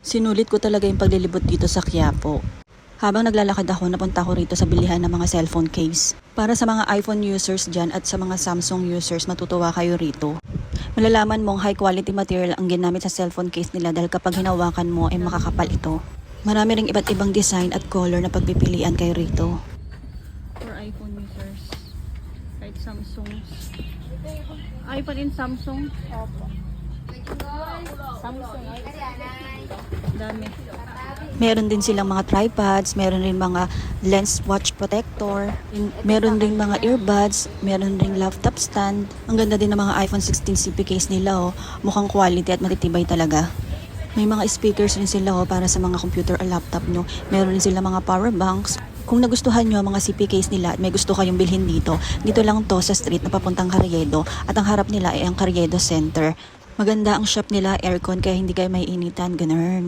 Sinulit ko talaga yung paglilibot dito sa Quiapo. Habang naglalakad ako, napunta ko rito sa bilihan ng mga cellphone case. Para sa mga iPhone users dyan at sa mga Samsung users, matutuwa kayo rito. Malalaman mong high quality material ang ginamit sa cellphone case nila dahil kapag hinawakan mo ay makakapal ito. Marami ring iba't ibang design at color na pagpipilian kayo rito. For iPhone users, kahit Samsung. iPhone and Samsung. Opo. Samsung. Dami. Meron din silang mga tripods, meron rin mga lens watch protector, meron rin mga earbuds, meron rin laptop stand. Ang ganda din ng mga iPhone 16 CP case nila oh. Mukhang quality at matitibay talaga. May mga speakers rin sila oh, para sa mga computer o laptop nyo. Meron rin sila mga power banks. Kung nagustuhan nyo ang mga CP case nila at may gusto kayong bilhin dito, dito lang to sa street na papuntang Carriedo at ang harap nila ay ang Carriedo Center. Maganda ang shop nila, aircon kaya hindi kayo maiinitan, ganun.